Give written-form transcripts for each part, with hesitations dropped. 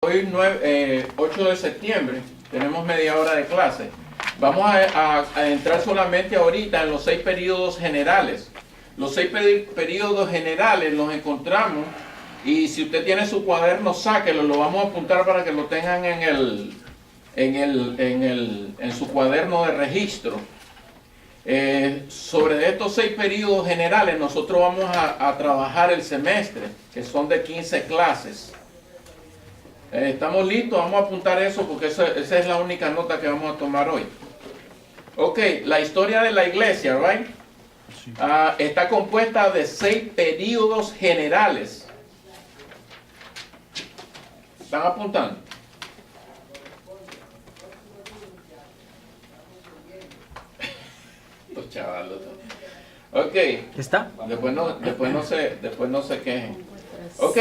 Hoy 8 de septiembre, tenemos media hora de clase. Vamos a entrar solamente ahorita en los 6 periodos generales. Los 6 periodos generales los encontramos y si usted tiene su cuaderno, sáquelo, lo vamos a apuntar para que lo tengan en su cuaderno de registro. Sobre estos 6 periodos generales nosotros vamos a trabajar el semestre, que son de 15 clases. ¿Estamos listos? Vamos a apuntar eso porque esa es la única nota que vamos a tomar hoy. Ok, la historia de la iglesia, ¿right? Sí. Está compuesta de 6 periodos generales. ¿Están apuntando? Los chavalos. Ok. ¿Está? Después no se quejen. Ok,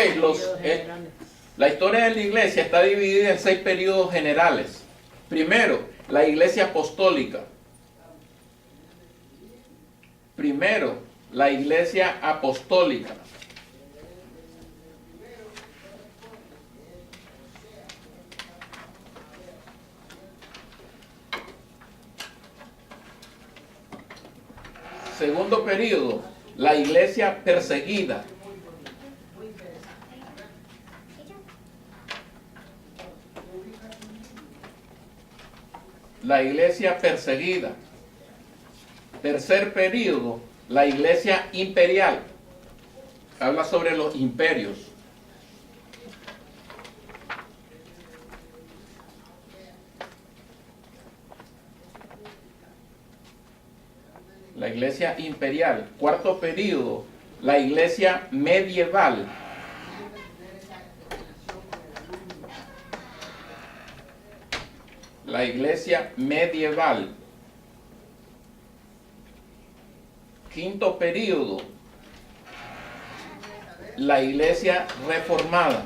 la historia de la iglesia está dividida en 6 periodos generales. Primero, la iglesia apostólica. Primero, la iglesia apostólica. Segundo periodo, la iglesia perseguida. La iglesia perseguida. Tercer periodo, la iglesia imperial. Habla sobre los imperios. La iglesia imperial. Cuarto periodo, la iglesia medieval. La iglesia medieval. Quinto periodo, la iglesia reformada.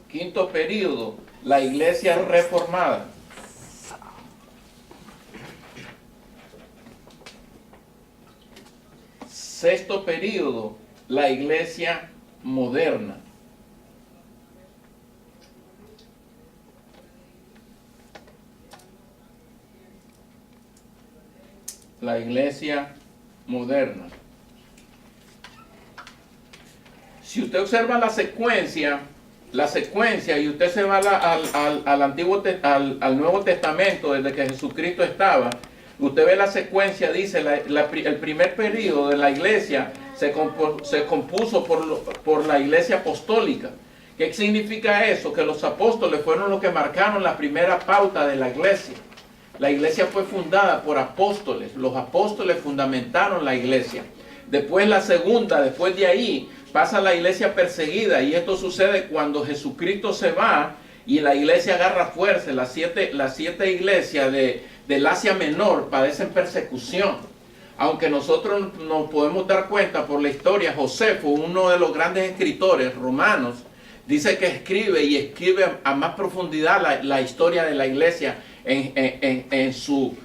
Quinto periodo, la iglesia reformada. Sexto periodo, la iglesia moderna. La iglesia moderna. Si usted observa la secuencia y usted se va al Nuevo Testamento desde que Jesucristo estaba, usted ve la secuencia, dice el primer periodo de la iglesia se compuso por la iglesia apostólica. ¿Qué significa eso? Que los apóstoles fueron los que marcaron la primera pauta de la iglesia. La iglesia fue fundada por apóstoles. Los apóstoles fundamentaron la iglesia. Después la segunda, después de ahí, pasa la iglesia perseguida. Y esto sucede cuando Jesucristo se va y la iglesia agarra fuerza. Las siete iglesias del Asia Menor padecen persecución. Aunque nosotros nos podemos dar cuenta por la historia, Josefo, uno de los grandes escritores romanos, dice que escribe a más profundidad la historia de la iglesia en su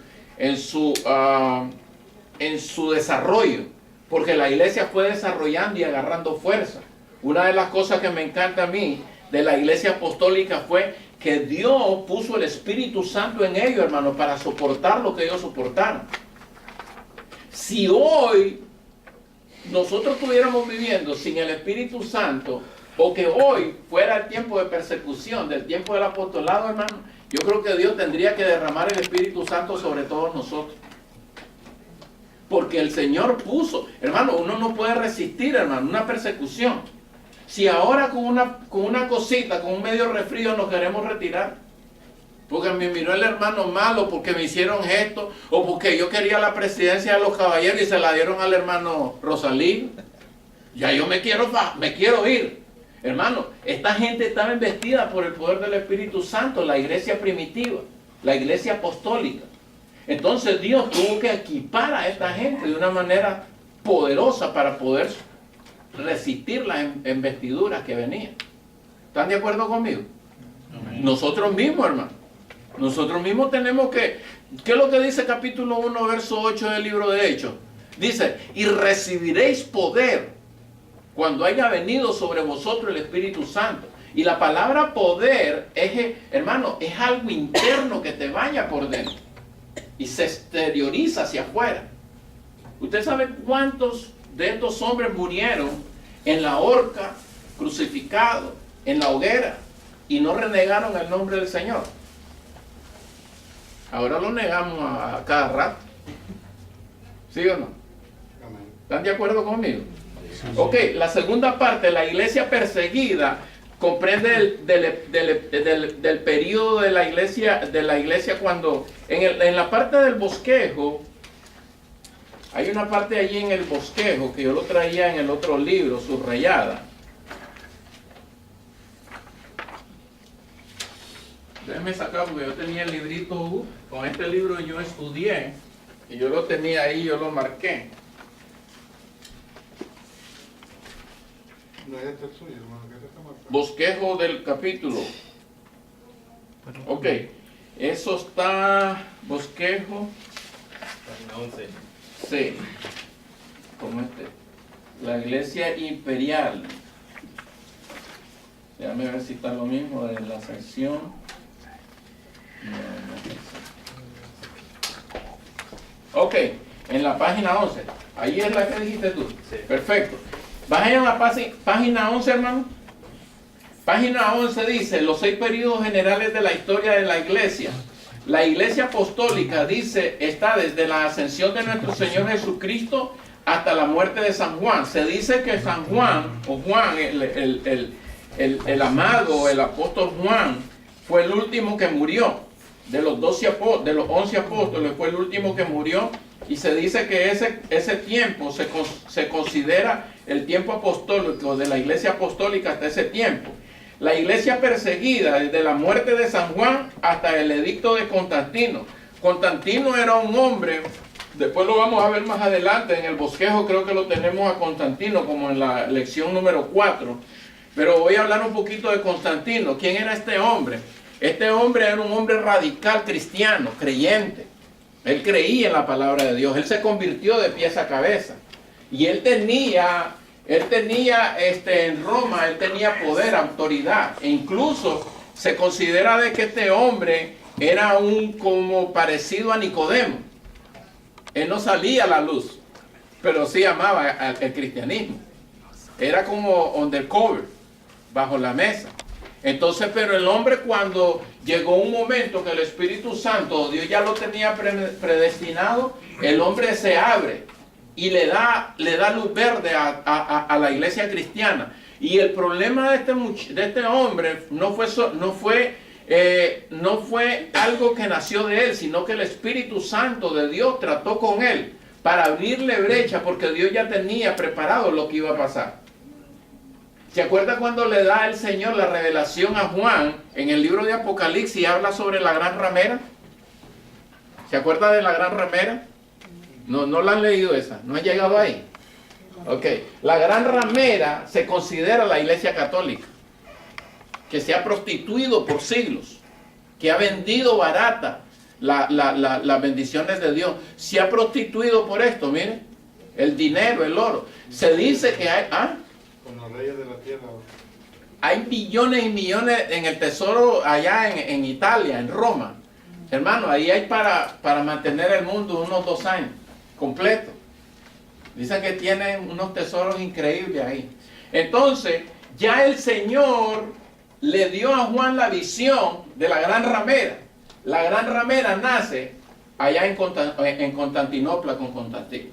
desarrollo, porque la iglesia fue desarrollando y agarrando fuerza. Una de las cosas que me encanta a mí de la iglesia apostólica fue que Dios puso el Espíritu Santo en ellos, hermano, para soportar lo que ellos soportaron. Si hoy nosotros estuviéramos viviendo sin el Espíritu Santo, o que hoy fuera el tiempo de persecución, del tiempo del apostolado, hermano, yo creo que Dios tendría que derramar el Espíritu Santo sobre todos nosotros. Porque el Señor puso, hermano, uno no puede resistir, hermano, una persecución. Si ahora con una cosita, con un medio resfrío nos queremos retirar, porque me miró el hermano malo, porque me hicieron esto, o porque yo quería la presidencia de los caballeros y se la dieron al hermano Rosalí, ya yo me quiero ir. Hermano, esta gente estaba investida por el poder del Espíritu Santo, la iglesia primitiva, la iglesia apostólica. Entonces Dios tuvo que equipar a esta gente de una manera poderosa para poder resistir las investiduras que venían. ¿Están de acuerdo conmigo? Amén. Nosotros mismos, hermano. Nosotros mismos tenemos que... ¿Qué es lo que dice capítulo 1, verso 8 del libro de Hechos? Dice, y recibiréis poder cuando haya venido sobre vosotros el Espíritu Santo. Y la palabra poder es, hermano, es algo interno que te vaya por dentro y se exterioriza hacia afuera. ¿Usted sabe cuántos de estos hombres murieron en la horca, crucificados, en la hoguera, y no renegaron el nombre del Señor? Ahora lo negamos a cada rato. ¿Sí o no? ¿Están de acuerdo conmigo? Ok, la segunda parte, la iglesia perseguida, comprende del periodo de la iglesia cuando, en la parte del bosquejo, hay una parte allí en el bosquejo que yo lo traía en el otro libro, subrayada. Déjenme sacar porque yo tenía el librito, con este libro yo estudié, y yo lo tenía ahí, yo lo marqué. No, este es suyo, hermano, que este está marcado. Bosquejo del capítulo. Ok, eso está, bosquejo. Página 11. Sí, como este. La iglesia imperial. Déjame ver si está lo mismo de la sección. Ok, en la página 11. Ahí es la que dijiste tú. Sí. Perfecto. Vayan a la página 11, hermano. Página 11 dice, los 6 periodos generales de la historia de la iglesia. La iglesia apostólica, dice, está desde la ascensión de nuestro Señor Jesucristo hasta la muerte de San Juan. Se dice que San Juan, o Juan, el amado, el apóstol Juan, fue el último que murió. De los 11 apóstoles fue el último que murió. Y se dice que ese tiempo se considera el tiempo apostólico de la iglesia apostólica hasta ese tiempo. La iglesia perseguida desde la muerte de San Juan hasta el edicto de Constantino. Constantino era un hombre, después lo vamos a ver más adelante, en el bosquejo creo que lo tenemos a Constantino como en la lección número 4. Pero voy a hablar un poquito de Constantino. ¿Quién era este hombre? Este hombre era un hombre radical cristiano, creyente. Él creía en la palabra de Dios. Él se convirtió de pies a cabeza. Y él tenía en Roma, él tenía poder, autoridad. E incluso se considera de que este hombre era como parecido a Nicodemo. Él no salía a la luz, pero sí amaba el cristianismo. Era como undercover, bajo la mesa. Entonces, pero el hombre, cuando llegó un momento que el Espíritu Santo, Dios ya lo tenía predestinado, el hombre se abre y le da luz verde a la iglesia cristiana. Y el problema de este hombre no fue algo que nació de él, sino que el Espíritu Santo de Dios trató con él para abrirle brecha, porque Dios ya tenía preparado lo que iba a pasar. ¿Se acuerda cuando le da el Señor la revelación a Juan en el libro de Apocalipsis y habla sobre la gran ramera? ¿Se acuerda de la gran ramera? No la han leído esa, no ha llegado ahí. Ok, la gran ramera se considera la iglesia católica, que se ha prostituido por siglos, que ha vendido barata las bendiciones de Dios. Se ha prostituido por esto, miren, el dinero, el oro. Se dice que hay... Con los reyes de la tierra. Hay billones y millones en el tesoro allá en Italia, en Roma. Hermano, ahí hay para mantener el mundo unos 2 años, completo. Dicen que tienen unos tesoros increíbles ahí. Entonces, ya el Señor le dio a Juan la visión de la gran ramera. La gran ramera nace allá en Constantinopla con Constantino.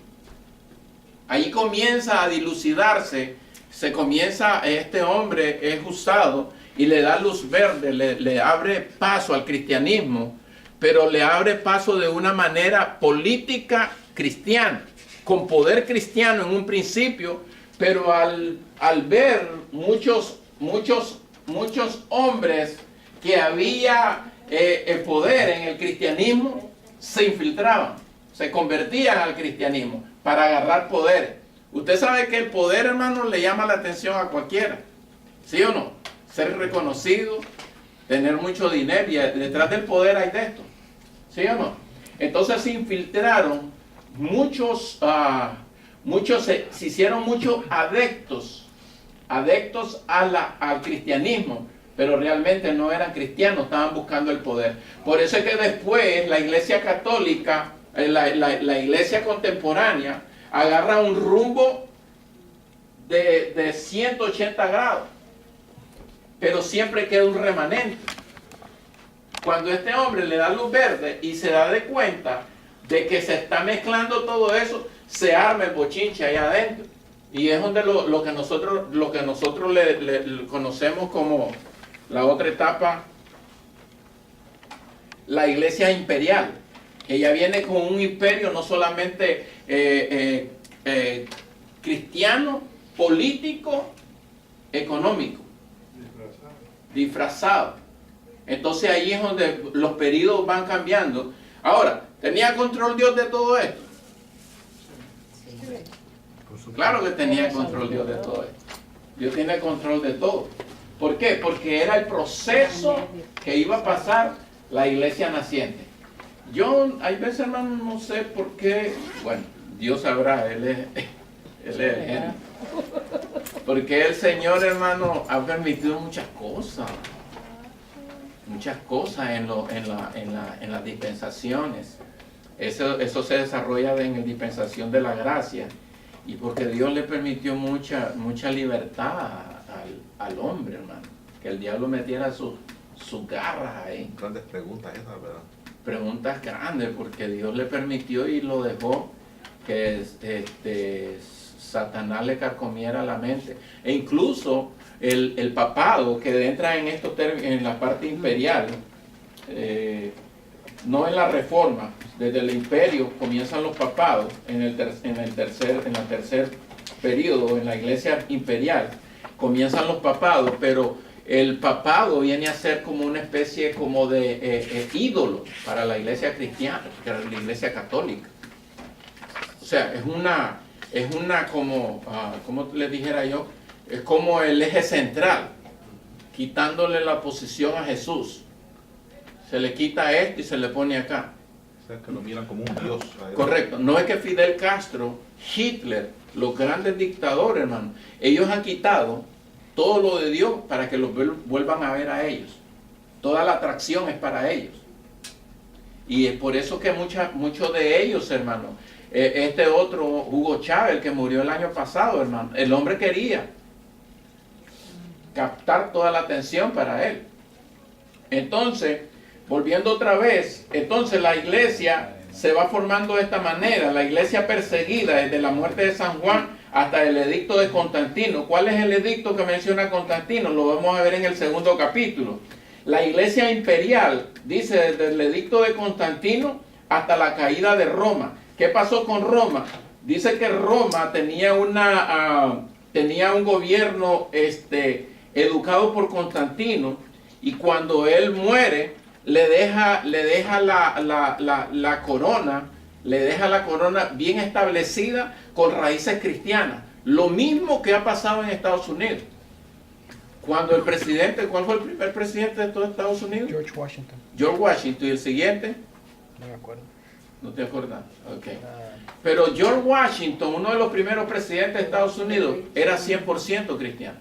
Ahí comienza a dilucidarse. Este hombre es usado y le da luz verde, le abre paso al cristianismo, pero le abre paso de una manera política cristiana, con poder cristiano en un principio, pero al ver muchos hombres que había el poder en el cristianismo, se infiltraban, se convertían al cristianismo para agarrar poder. Usted sabe que el poder, hermano, le llama la atención a cualquiera. ¿Sí o no? Ser reconocido, tener mucho dinero, y detrás del poder hay de esto. ¿Sí o no? Entonces se infiltraron muchos se hicieron muchos adeptos al cristianismo, pero realmente no eran cristianos, estaban buscando el poder. Por eso es que después la iglesia católica, la iglesia contemporánea, agarra un rumbo de 180 grados, pero siempre queda un remanente. Cuando este hombre le da luz verde y se da de cuenta de que se está mezclando todo eso, se arma el bochinche ahí adentro. Y es donde lo que nosotros le conocemos como la otra etapa, la iglesia imperial, que ya viene con un imperio no solamente cristiano, político, económico, disfrazado. Entonces ahí es donde los periodos van cambiando. Ahora, ¿tenía control Dios de todo esto? Claro que tenía control Dios de todo esto. Dios tiene control de todo. ¿Por qué? Porque era el proceso que iba a pasar la iglesia naciente. Yo, hay veces, hermano, no sé por qué. Bueno, Dios sabrá, Él es el genio. Porque el Señor, hermano, ha permitido muchas cosas en las dispensaciones. Eso se desarrolla en la dispensación de la gracia, y porque Dios le permitió mucha libertad al hombre, hermano, que el diablo metiera sus garras ahí. Grandes preguntas esas, ¿verdad? Preguntas grandes, porque Dios le permitió y lo dejó que Satanás le carcomiera la mente. E incluso el papado, que entra en estos términos, en la parte imperial, no en la reforma, desde el imperio comienzan los papados, en el tercer periodo, en la iglesia imperial, comienzan los papados, pero el papado viene a ser como una especie como de ídolo para la iglesia cristiana, para la iglesia católica. O sea, es una como, como les dijera yo, es como el eje central, quitándole la posición a Jesús. Se le quita esto y se le pone acá. O sea, que lo miran como un dios. Correcto. No es que Fidel Castro, Hitler, los grandes dictadores, hermano, ellos han quitado todo lo de Dios para que los vuelvan a ver a ellos. Toda la atracción es para ellos. Y es por eso que muchos de ellos, hermano, este otro, Hugo Chávez, el que murió el año pasado, hermano, el hombre quería captar toda la atención para él. Entonces, volviendo otra vez, entonces la iglesia se va formando de esta manera, la iglesia perseguida desde la muerte de San Juan hasta el edicto de Constantino. ¿Cuál es el edicto que menciona Constantino? Lo vamos a ver en el segundo capítulo. La iglesia imperial, dice, desde el edicto de Constantino hasta la caída de Roma. ¿Qué pasó con Roma? Dice que Roma tenía un gobierno educado por Constantino, y cuando él muere, le deja la corona, le deja la corona bien establecida con raíces cristianas. Lo mismo que ha pasado en Estados Unidos. Cuando el presidente, ¿cuál fue el primer presidente de todo Estados Unidos? George Washington. George Washington. ¿Y el siguiente? No me acuerdo. ¿No te acuerdas? Ok. Pero George Washington, uno de los primeros presidentes de Estados Unidos, era 100% cristiano.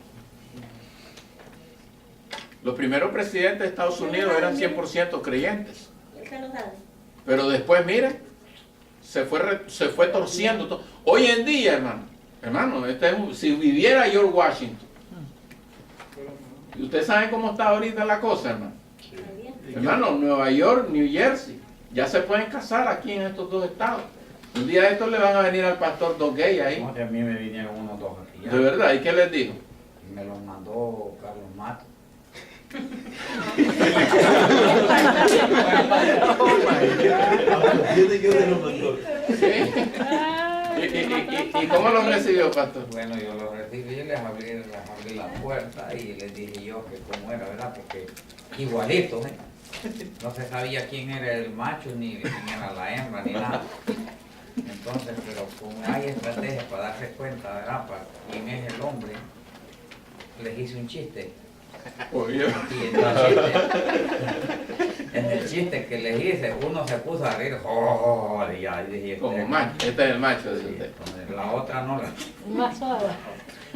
Los primeros presidentes de Estados Unidos eran 100% creyentes. Pero después, mira, se fue torciendo todo. Hoy en día, hermano, si viviera George Washington, ¿ustedes saben cómo está ahorita la cosa, hermano? Hermano, Nueva York, New Jersey, ya se pueden casar aquí en estos dos estados. Un día de estos le van a venir al pastor dos gays ahí. No, que a mí me vinieron unos dos aquí ya. ¿De verdad? ¿Y qué les dijo? Me los mandó Carlos Mato. ¿Y cómo los recibió, pastor? Bueno, yo los recibí, les abrí la puerta y les dije yo que cómo era, ¿verdad? Porque igualito, ¿eh? No se sabía quién era el macho, ni quién era la hembra, ni nada. Entonces, pero como hay estrategias para darse cuenta, ¿verdad? Para quién es el hombre, les hice un chiste. Oye, Y en el chiste que le hice, uno se puso a reír, y ya dije, como macho, este es el macho, dice sí, usted. entonces, la otra no la... Más suave.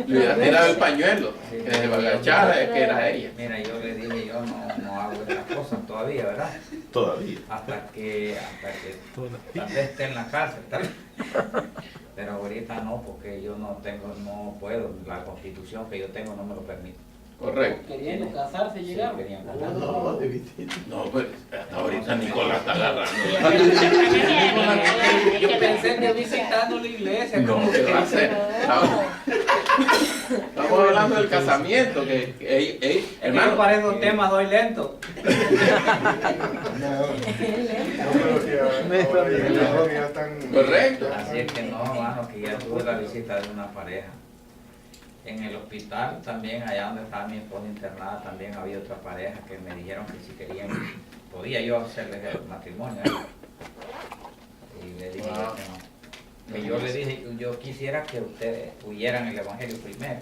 Le hubiera tirado el pañuelo, Sí, que se agachara, que era ella. Mira, yo le dije, yo no hago estas cosas todavía, ¿verdad? Todavía. Hasta que tal vez esté en la cárcel, tal vez. Pero ahorita no, porque yo no puedo, la constitución que yo tengo no me lo permite. Correcto. Queriendo casarse, Sí, llegaron. querían casarse. No, pues hasta ahorita Nicolás está agarrando. Yo pensé que visitando la iglesia. No, como ¿qué que- va a hacer? Estamos hablando del casamiento, Hermano, hermano, para esos temas doy lento. correcto. Así es que no, hermano, que ya tuve la visita de una pareja. En el hospital también, allá donde estaba mi esposa internada, también había otra pareja que me dijeron que si querían, podía yo hacerles el matrimonio. Y le dije yo que no. Que yo le dije, yo quisiera que ustedes oyeran el Evangelio primero.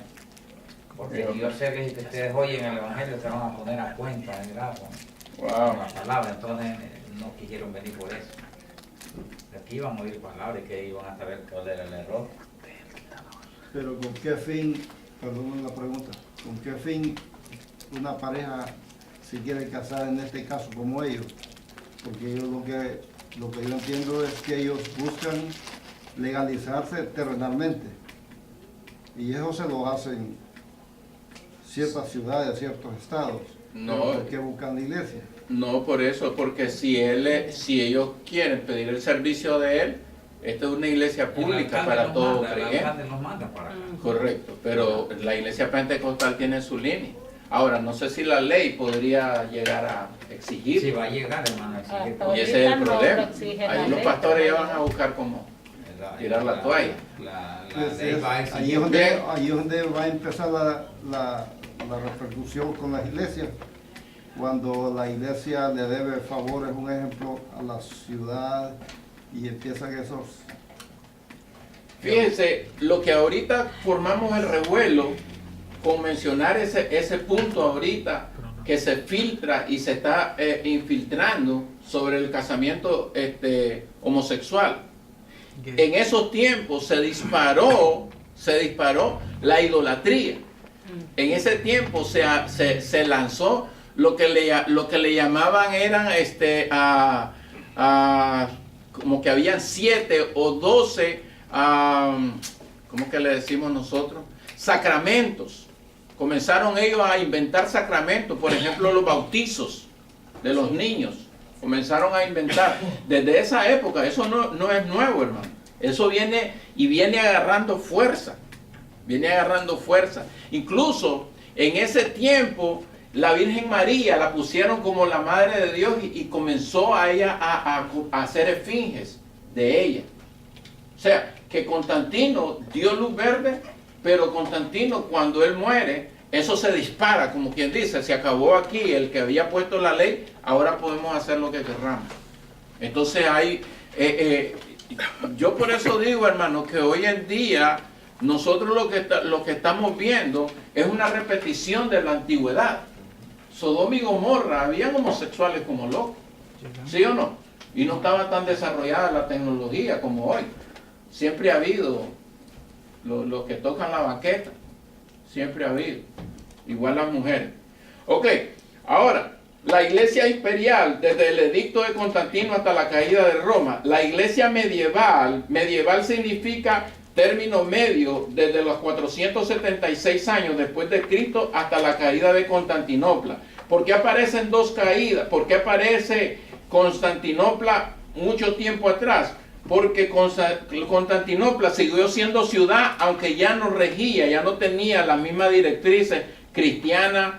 Porque yo sé que si ustedes oyen el Evangelio se van a poner a cuenta, ¿verdad? Con Wow. la palabra, entonces no quisieron venir por eso. Aquí iban a oír palabras y que iban a saber cuál era el error. Pero ¿con qué fin, perdón la pregunta, con qué fin una pareja se quiere casar en este caso como ellos? Porque ellos lo que yo entiendo es que ellos buscan legalizarse terrenalmente. Y eso se lo hacen ciertas ciudades, ciertos estados. No. ¿Por qué buscan la iglesia? No, por eso, porque si ellos quieren pedir el servicio de él, esta es una iglesia pública para todo El creyente. alcalde nos manda para acá. Correcto, pero la iglesia pentecostal tiene su línea. Ahora, no sé si la ley podría llegar a exigir. Sí, va a llegar, hermano, a exigir. Hasta Y ese es el ahorita no lo problema. exige la Ahí los ley, pastores ya pero- van a buscar cómo tirar la toalla. La Pues ley va a ahí exigir. es donde va a empezar la repercusión con las iglesias. Cuando la iglesia le debe favores, un ejemplo, a la ciudad y empiezan esos... Fíjense, lo que ahorita formamos el revuelo con mencionar ese punto ahorita que se filtra y se está infiltrando sobre el casamiento homosexual. En esos tiempos se disparó la idolatría. En ese tiempo se lanzó lo que le llamaban eran como que habían 7 o 12 ¿cómo que le decimos nosotros? Sacramentos. Comenzaron ellos a inventar sacramentos, por ejemplo los bautizos de los niños. Comenzaron a inventar. Desde esa época, eso no es nuevo, hermano. Eso viene agarrando fuerza. Viene agarrando fuerza. Incluso en ese tiempo, la Virgen María la pusieron como la Madre de Dios y comenzó a ella a hacer esfinges de ella. O sea, que Constantino dio luz verde, pero Constantino cuando él muere, eso se dispara, como quien dice, se acabó aquí el que había puesto la ley, ahora podemos hacer lo que querramos. Entonces hay, yo por eso digo, hermano, que hoy en día nosotros lo que estamos viendo es una repetición de la antigüedad. Sodoma y Gomorra, habían homosexuales como locos, ¿sí o no? Y no estaba tan desarrollada la tecnología como hoy. Siempre ha habido los que tocan la baqueta, siempre ha habido, igual las mujeres. Ok, ahora, la iglesia imperial, desde el edicto de Constantino hasta la caída de Roma, la iglesia medieval significa término medio desde los 476 años después de Cristo hasta la caída de Constantinopla. ¿Por qué aparecen dos caídas? ¿Por qué aparece Constantinopla mucho tiempo atrás? Porque Constantinopla siguió siendo ciudad, aunque ya no regía, ya no tenía las mismas directrices cristianas,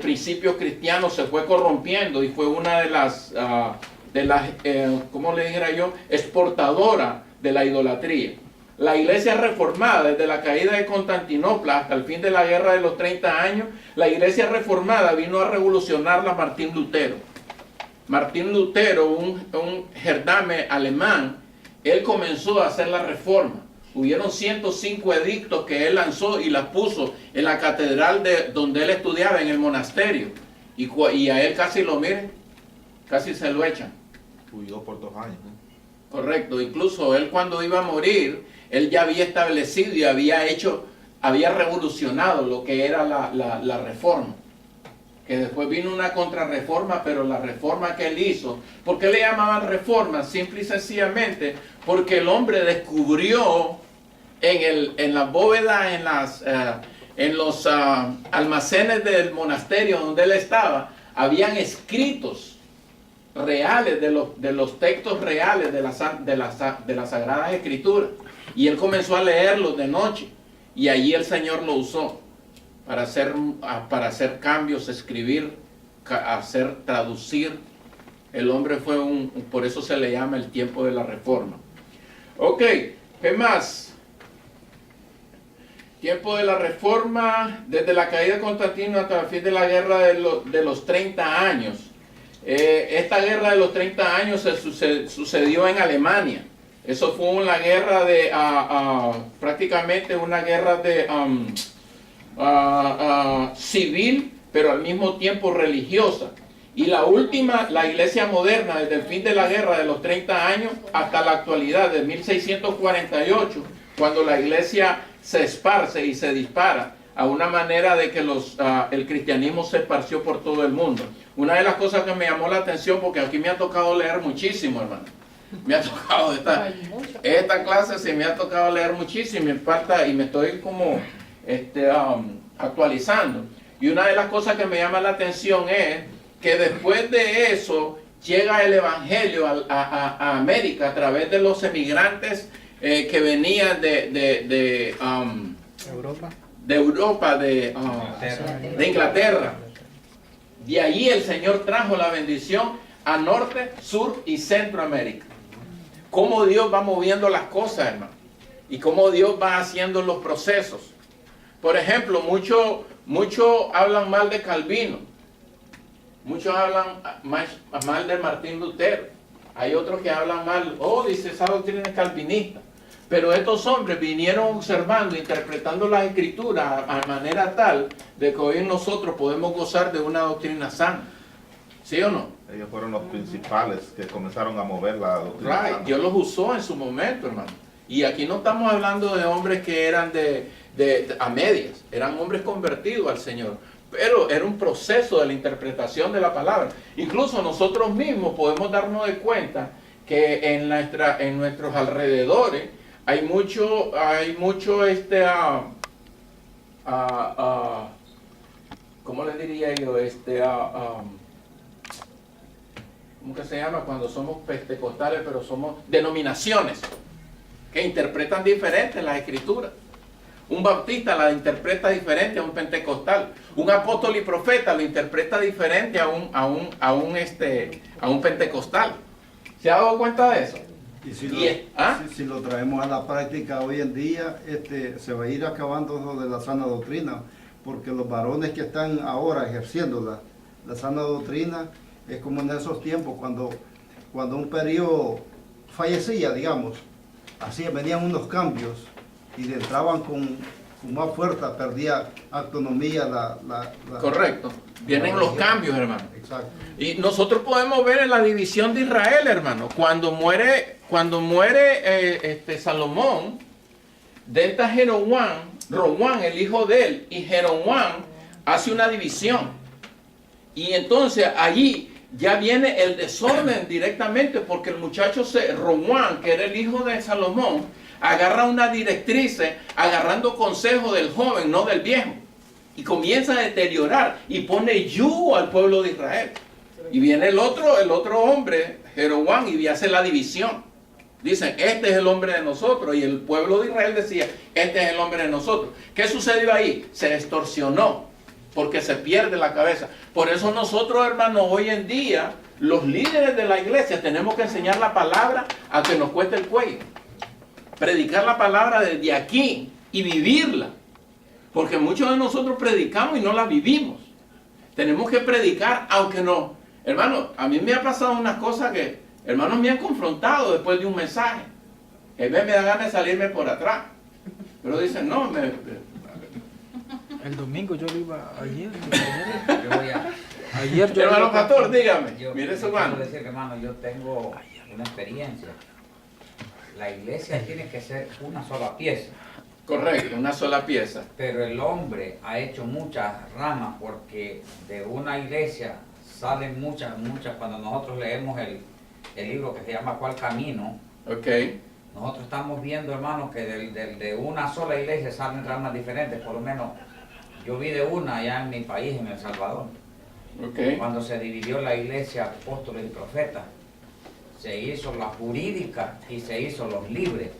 principios cristianos, se fue corrompiendo y fue una de las ¿cómo le dijera yo?, exportadora de la idolatría. La iglesia reformada, desde la caída de Constantinopla hasta el fin de la guerra de los 30 años, la iglesia reformada vino a revolucionarla Martín Lutero. Martín Lutero, un gendarme alemán, él comenzó a hacer la reforma. Hubieron 105 edictos que él lanzó y las puso en la catedral de donde él estudiaba, en el monasterio. Y a él casi lo miren, casi se lo echan. Huyó por 2 años. Correcto, incluso él cuando iba a morir, él ya había establecido y había revolucionado lo que era la reforma. Que después vino una contrarreforma, pero la reforma que él hizo, ¿por qué le llamaban reforma? Simple y sencillamente porque el hombre descubrió en la bóveda, en los almacenes del monasterio donde él estaba, habían escritos reales de los textos reales de las Sagradas Escrituras. Y él comenzó a leerlos de noche, y allí el Señor lo usó para hacer cambios, escribir, traducir. El hombre fue por eso se le llama el tiempo de la reforma. Ok, ¿qué más? Tiempo de la reforma, desde la caída de Constantino hasta el fin de la guerra de los 30 años. Esta guerra de los 30 años sucedió en Alemania. Eso fue una guerra prácticamente una guerra civil, pero al mismo tiempo religiosa. Y la última, la iglesia moderna, desde el fin de la guerra de los 30 años hasta la actualidad, de 1648, cuando la iglesia se esparce y se dispara a una manera de que el cristianismo se esparció por todo el mundo. Una de las cosas que me llamó la atención, porque aquí me ha tocado leer muchísimo, hermano. Me ha tocado esta clase, se me ha tocado leer muchísimo y me estoy como actualizando. Y una de las cosas que me llama la atención es que después de eso llega el evangelio a América a través de los emigrantes que venían de Europa, de Inglaterra. De allí el Señor trajo la bendición a Norte, Sur y Centroamérica. Cómo Dios va moviendo las cosas, hermano, y cómo Dios va haciendo los procesos. Por ejemplo, muchos hablan mal de Calvino, muchos hablan mal de Martín Lutero, hay otros que hablan mal, dice, esa doctrina es calvinista. Pero estos hombres vinieron observando, interpretando las escrituras a manera tal de que hoy nosotros podemos gozar de una doctrina sana. ¿Sí o no? Ellos fueron los principales que comenzaron a mover la doctrina sana. Dios los usó en su momento, hermano. Y aquí no estamos hablando de hombres que eran a medias, eran hombres convertidos al Señor. Pero era un proceso de la interpretación de la palabra. Incluso nosotros mismos podemos darnos de cuenta que en nuestros alrededores hay mucho ¿cómo le diría yo? ¿Cómo que se llama? Cuando somos pentecostales, pero somos denominaciones que interpretan diferente las escrituras. Un bautista la interpreta diferente a un pentecostal. Un apóstol y profeta lo interpreta diferente a un pentecostal. ¿Se ha dado cuenta de eso? Y si lo traemos a la práctica hoy en día, se va a ir acabando lo de la sana doctrina, porque los varones que están ahora ejerciendo la sana doctrina es como en esos tiempos cuando un periodo fallecía, digamos, así venían unos cambios y entraban con más fuerza, perdía autonomía Correcto, vienen los cambios, hermano. Exacto. Y nosotros podemos ver en la división de Israel, hermano, cuando muere Salomón, de esta Roboam, el hijo de él, y Jeroboam hace una división. Y entonces allí ya viene el desorden directamente, porque el muchacho Roboam, que era el hijo de Salomón, agarra una directriz, agarrando consejo del joven, no del viejo, y comienza a deteriorar y pone yugo al pueblo de Israel. Y viene el otro hombre, Jeroboam, y hace la división. Dicen, este es el hombre de nosotros, y el pueblo de Israel decía, este es el hombre de nosotros. ¿Qué sucedió ahí? Se distorsionó, porque se pierde la cabeza. Por eso nosotros, hermanos, hoy en día, los líderes de la iglesia, tenemos que enseñar la palabra a que nos cueste el cuello. Predicar la palabra desde aquí y vivirla. Porque muchos de nosotros predicamos y no la vivimos. Tenemos que predicar, aunque no. Hermano, a mí me ha pasado unas cosas que hermanos me han confrontado después de un mensaje. En vez me da ganas de salirme por atrás. Pero dicen, no, El domingo yo lo iba ayer. Yo voy a... Ayer yo hermano pastor, dígame. Yo Mire su quiero mano. decir, hermano, yo tengo una experiencia. La iglesia tiene que ser una sola pieza, Correcto, una sola pieza. pero el hombre ha hecho muchas ramas porque de una iglesia salen muchas. Cuando nosotros leemos el libro que se llama ¿Cuál camino? Ok. Nosotros estamos viendo, hermano, que de una sola iglesia salen ramas diferentes. Por lo menos yo vi de una allá en mi país, en El Salvador. Ok. Cuando se dividió la iglesia apóstoles y profetas, se hizo la jurídica y se hizo los libres.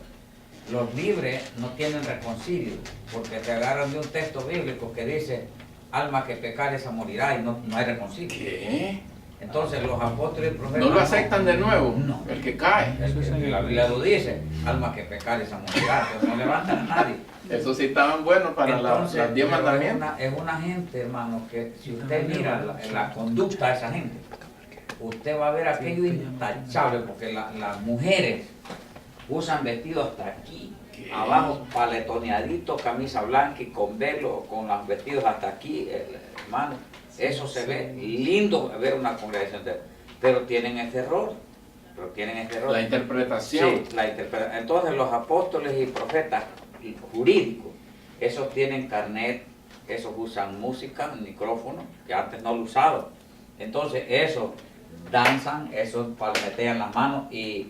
Los libres no tienen reconcilio, porque se agarran de un texto bíblico que dice, alma que pecare esa morirá, y no hay reconcilio. ¿Qué? Entonces los apóstoles y profetas... ¿No lo aceptan de nuevo? No. El que cae. La Biblia lo dice, alma que pecare esa morirá, pero no levantan a nadie. Eso sí estaban buenos para Entonces, las 10 pero mandamientos. es una gente, hermano, que si usted mira la conducta de esa gente, usted va a ver aquello intachable, porque las mujeres usan vestidos hasta aquí, ¿Qué? abajo paletoneadito, camisa blanca y con velo, con los vestidos hasta aquí, hermano. Eso se ve lindo ver una congregación, pero tienen ese error. La interpretación. Sí, entonces los apóstoles y profetas jurídicos, esos tienen carnet, esos usan música, micrófono, que antes no lo usaban. Entonces esos danzan, esos palmetean las manos y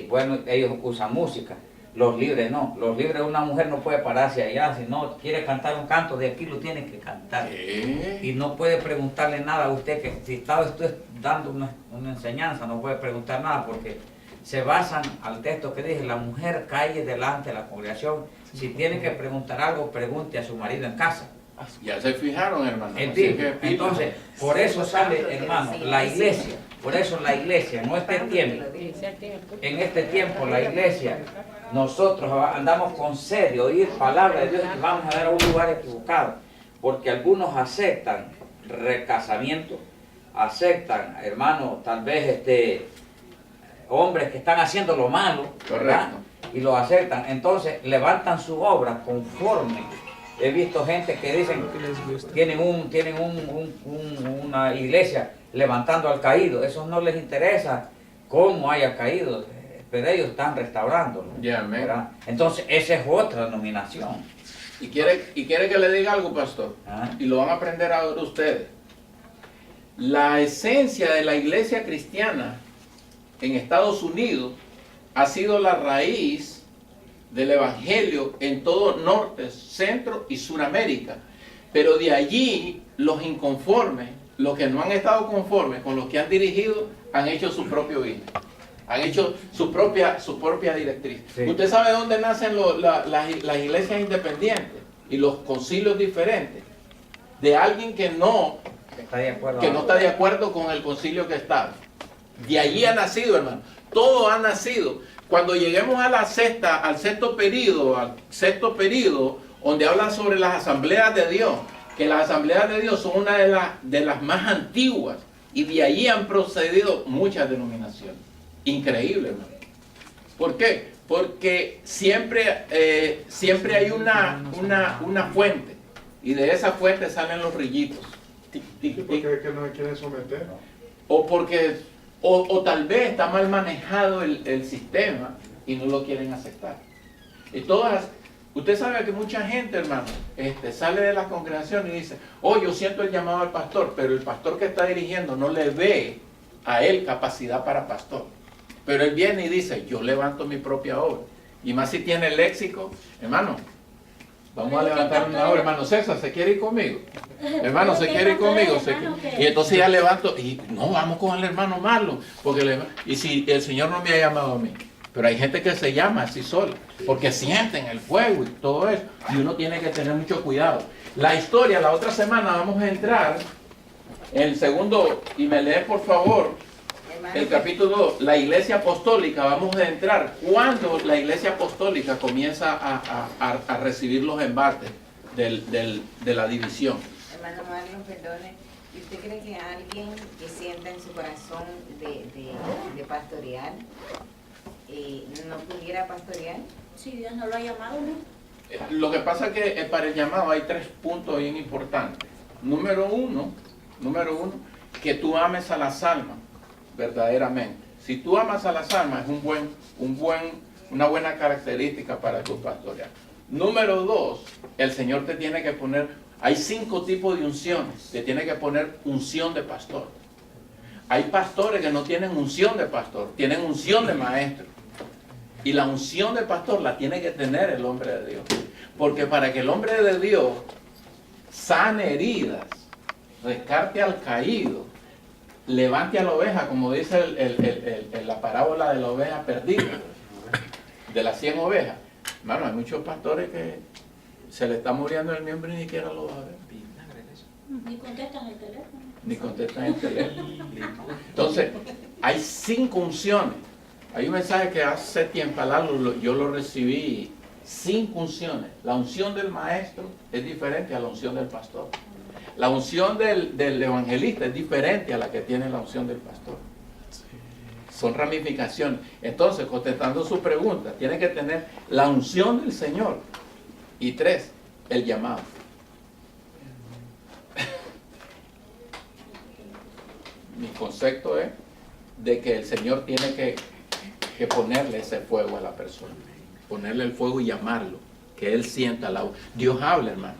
bueno, ellos usan música. Los libres no. Los libres, una mujer no puede pararse allá, si no quiere cantar un canto de aquí lo tiene que cantar. ¿Qué? Y no puede preguntarle nada a usted, que si está usted dando una enseñanza, no puede preguntar nada, porque se basan al texto que dice, la mujer calle delante de la congregación, si tiene que preguntar algo, pregunte a su marido en casa. Ya se fijaron, hermano. Así ¿Entiende? que, Entonces, por eso sale, hermano, la iglesia, por eso la iglesia, en este tiempo la iglesia, nosotros andamos con sed de oír palabra de Dios y vamos a dar a un lugar equivocado, porque algunos aceptan recasamiento, aceptan, hermano, tal vez hombres que están haciendo lo malo, ¿verdad? Correcto. Y lo aceptan, entonces levantan su obra conforme. He visto gente que dicen, tienen una iglesia levantando al caído, eso no les interesa cómo haya caído, pero ellos están restaurándolo. Ya, amén. ¿verdad? Entonces esa es otra denominación. ¿Y quiere que le diga algo, pastor? ¿Ah? Y lo van a aprender ahora ustedes. La esencia de la iglesia cristiana en Estados Unidos ha sido la raíz del evangelio en todo norte, centro y suramérica. Pero de allí los inconformes, los que no han estado conformes con los que han dirigido, han hecho su propio business. Han hecho su propia directriz. Sí. ¿Usted sabe dónde nacen las iglesias independientes y los concilios diferentes? De alguien que no ¿Está de acuerdo? está de acuerdo con el concilio que está. De allí ha nacido, hermano. Todo ha nacido. Cuando lleguemos al sexto periodo, donde habla sobre las asambleas de Dios, que las asambleas de Dios son una de las más antiguas, y de allí han procedido muchas denominaciones. Increíble, hermano. ¿Por qué? Porque siempre hay una fuente, y de esa fuente salen los rillitos. Tic, tic, Sí, tic. porque es que no se quieren someter. O tal vez está mal manejado el sistema y no lo quieren aceptar. Y usted sabe que mucha gente, hermano, sale de la congregación y dice, yo siento el llamado al pastor, pero el pastor que está dirigiendo no le ve a él capacidad para pastor. Pero él viene y dice, yo levanto mi propia obra. Y más si tiene el léxico, hermano, vamos a levantar una obra. Hermano César, ¿se quiere ir conmigo? Hermano, ¿se quiere ir conmigo? Y entonces ya levanto, y no, vamos con el hermano Marlon, y si el Señor no me ha llamado a mí. Pero hay gente que se llama así sola, porque sienten el fuego y todo eso, y uno tiene que tener mucho cuidado. La historia, la otra semana vamos a entrar en el segundo, y me lee por favor, el capítulo 2, la iglesia apostólica. Vamos a entrar cuando la iglesia apostólica comienza a recibir los embates de la división. Hermano Marlon, perdone, ¿y usted cree que alguien que sienta en su corazón de pastorear no pudiera pastorear? Si Dios no lo ha llamado, ¿no? Lo que pasa es que para el llamado hay 3 puntos bien importantes. Número uno, que tú ames a las almas verdaderamente. Si tú amas a las almas es una buena característica para tu pastorear. Número 2, el Señor te tiene que poner, hay 5 tipos de unciones, te tiene que poner unción de pastor. Hay pastores que no tienen unción de pastor, tienen unción de maestro. Y la unción de pastor la tiene que tener el hombre de Dios. Porque para que el hombre de Dios sane heridas, rescate al caído, levante a la oveja, como dice la parábola de la oveja perdida, de las 100 ovejas. Hermano, hay muchos pastores que se le está muriendo el miembro y ni siquiera lo va a ver. Ni contestan el teléfono. Ni contestan el teléfono. Entonces, hay 5 unciones. Hay un mensaje que hace tiempo yo lo recibí, 5 unciones. La unción del maestro es diferente a la unción del pastor. La unción del evangelista es diferente a la que tiene la unción del pastor. Son ramificaciones. Entonces, contestando su pregunta, tiene que tener la unción del Señor. Y 3, el llamado. Mi concepto es de que el Señor tiene que ponerle ese fuego a la persona. Ponerle el fuego y llamarlo. Que Él sienta la voz. Dios habla, hermano.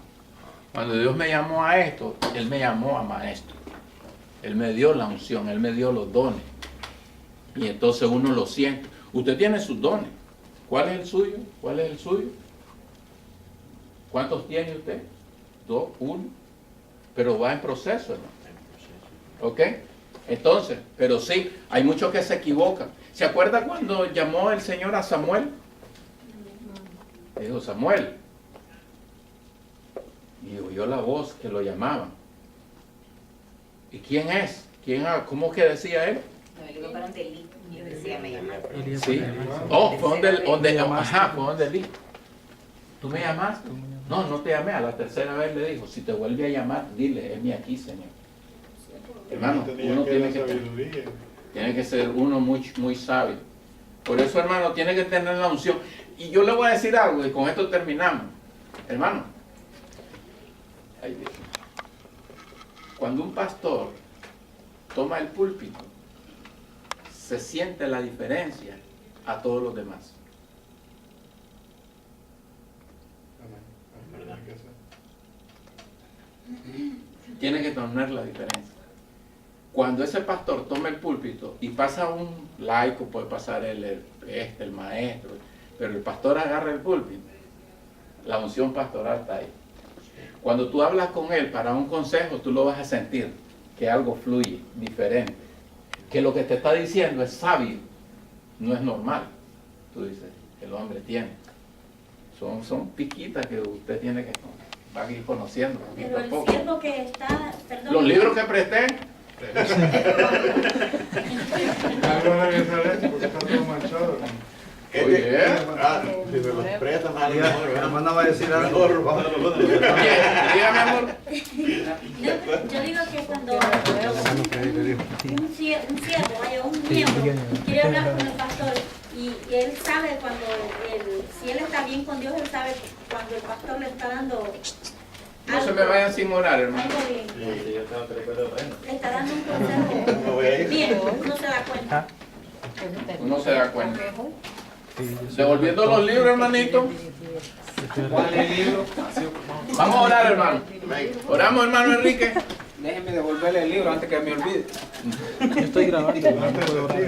Cuando Dios me llamó a esto, Él me llamó a maestro. Él me dio la unción, Él me dio los dones. Y entonces uno lo siente. Usted tiene sus dones. ¿Cuál es el suyo? ¿Cuál es el suyo? ¿Cuántos tiene usted? 2, 1. Pero va en proceso, hermano. ¿Ok? Entonces, pero sí, hay muchos que se equivocan. ¿Se acuerda cuando llamó el Señor a Samuel? Dijo, Samuel. Y oyó la voz que lo llamaba. ¿Y quién es? ¿Cómo que decía él? No, le digo para un delito. Yo decía, me llamaba. Sí. Oh, fue donde Eli. ¿Tú me llamaste? No, no te llamé. A la tercera vez le dijo, si te vuelve a llamar, dile, heme aquí, Señor. Hermano, uno tiene que ser uno muy sabio. Por eso, hermano, tiene que tener la unción. Y yo le voy a decir algo, y con esto terminamos. Hermano, cuando un pastor toma el púlpito, se siente la diferencia a todos los demás. Tiene que tener la diferencia. Cuando ese pastor toma el púlpito y pasa un laico, puede pasar el maestro, pero el pastor agarra el púlpito, la unción pastoral está ahí. Cuando tú hablas con él para un consejo, tú lo vas a sentir, que algo fluye diferente, que lo que te está diciendo es sabio, no es normal. Tú dices, el hombre tiene. Son piquitas que usted tiene que va a ir conociendo poquito Pero a el poco. siervo que está, perdón. Los libros que presté, Algo va a regresar esto porque está todo manchado. oye, Si me los prestan, a lo La mejor, ¿verdad? hermana va a decir algo. Mejor, vamos a lo bueno. dígame, amor. Yo digo que cuando un siervo, vaya, un miembro, quiere hablar con el pastor y él sabe cuando, si él está bien con Dios, él sabe cuando el pastor le está dando No se me vayan sin orar, hermano. algo bien. Sí, yo tengo que recordar, bueno. Le está dando un consejo No voy a ir. bien, uno se da cuenta. Uno se da cuenta. Devolviendo los libros, hermanito. ¿Cuál es el libro? Vamos a orar, hermano. Oramos, hermano Enrique. Déjenme devolverle el libro antes que me olvide. Yo estoy grabando. no puedo orar.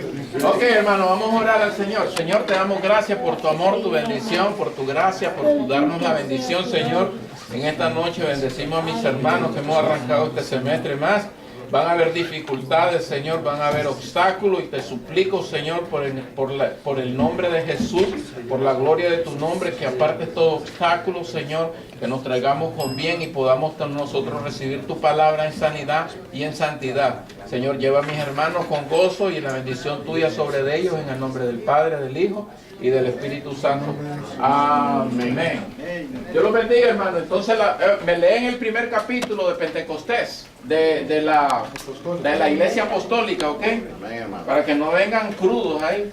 Ok, hermano, vamos a orar al Señor. Señor, te damos gracias por tu amor, tu bendición, por tu gracia, por tu darnos la bendición, Señor. En esta noche bendecimos a mis hermanos que hemos arrancado este semestre más. Van a haber dificultades, Señor, van a haber obstáculos y te suplico, Señor, por el nombre de Jesús, por la gloria de tu nombre, que apartes todo obstáculo, Señor, que nos traigamos con bien y podamos nosotros recibir tu palabra en sanidad y en santidad. Señor, lleva a mis hermanos con gozo y la bendición tuya sobre ellos, en el nombre del Padre, del Hijo y del Espíritu Santo. Amén. Dios los bendiga, hermano. Entonces me leen el primer capítulo de Pentecostés, de la iglesia apostólica, ¿ok? Para que no vengan crudos ahí.